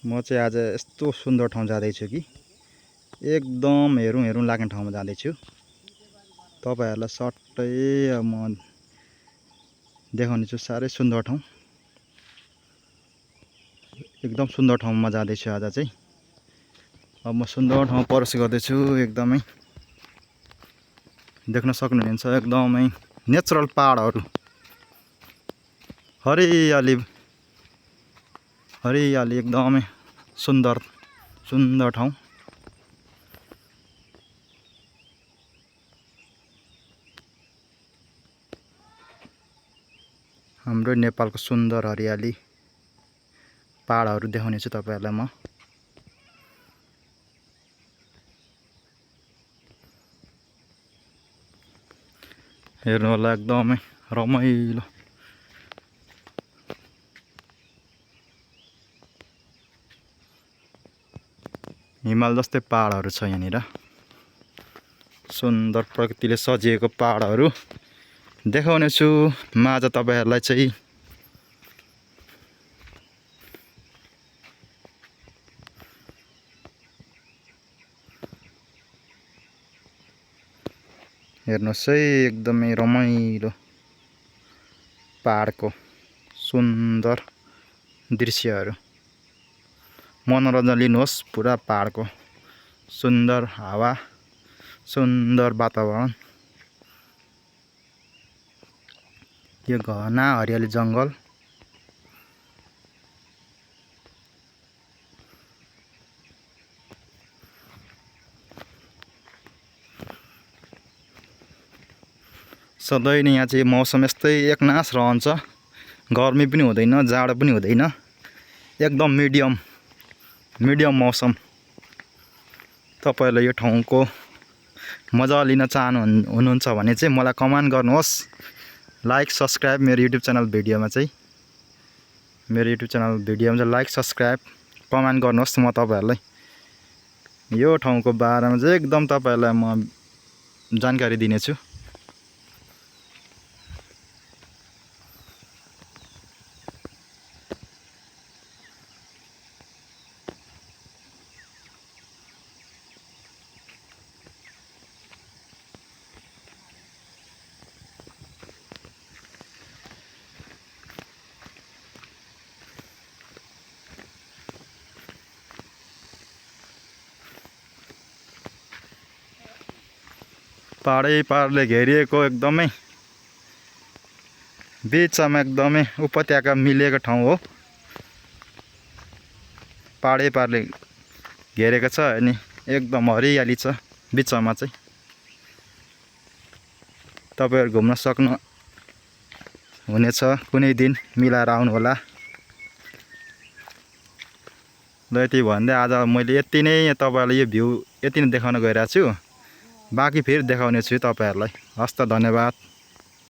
म चाहिँ आज यस्तो सुन्दर ठाउँ जाँदैछु कि एकदम हेरौँ हेरौँ लाग्ने ठाउँमा जाँदैछु। तपाईहरुलाई सट्टै म देखाउनेछु साह्रै सुन्दर ठाउँ। एकदम सुन्दर ठाउँमा जाँदैछु आज चाहिँ। अब म सुन्दर ठाउँ प्रवेश गर्दैछु। एकदमै देख्न सक्नुहुन्छ एकदमै नेचुरल पहाडहरू, हरियाली हरियाली एकदमै सुन्दर सुन्दर ठाउँ। हाम्रो नेपालको सुन्दर हरियाली पहाडहरू देखाउनेछु तपाईहरुलाई म। हेर्नु होला एकदमै रमाइलो। हिमाल जस्तै पहाडहरू छ यहाँनिर। सुन्दर प्रकृतिले सजिएको पहाडहरू देखाउनेछु म आज तपाईहरुलाई चाहिँ। हेर्नुस् है एकदमै रमाइलो पहाडको सुन्दर दृश्यहरू। मनोरञ्जन लिनुहोस् पुरा पहाडको सुन्दर हावा, सुन्दर वातावरण, यो घना हरियाली जङ्गल। सधैँ नै यहाँ चाहिँ मौसम यस्तै एकनास रहन्छ। गर्मी पनि हुँदैन, जाडो पनि हुँदैन, एकदम मिडियम मौसम। तपाईहरुले यो ठाउँको मजा लिन चाहनुहुन्छ भने चाहिँ मलाई कमेन्ट गर्नुहोस्। लाइक सब्स्क्राइब मेरो युट्युब च्यानल भिडियोमा चाहिँ लाइक सब्स्क्राइब कमेन्ट गर्नुहोस्। म तपाईहरुलाई यो ठाउँको बारेमा चाहिँ एकदम तपाईहरुलाई म जानकारी दिनेछु। पहाडले घेरिएको एकदमै बिचमा एकदमै उपत्यका मिलेको ठाउँ हो। पहाडले घेरेको छ अनि एकदम हरियाली छ बिचमा चाहिँ। तपाईहरु घुम्न सक्नु हुनेछ कुनै दिन मिलाएर आउनु होला। ल यति भन्दै आज मैले यति नै तपाईहरुलाई यो भ्यू यति नै देखाउन गइरहेको छु। बाँकी फेरि देखाउने छु तपाईहरुलाई। हस्त धन्यवाद।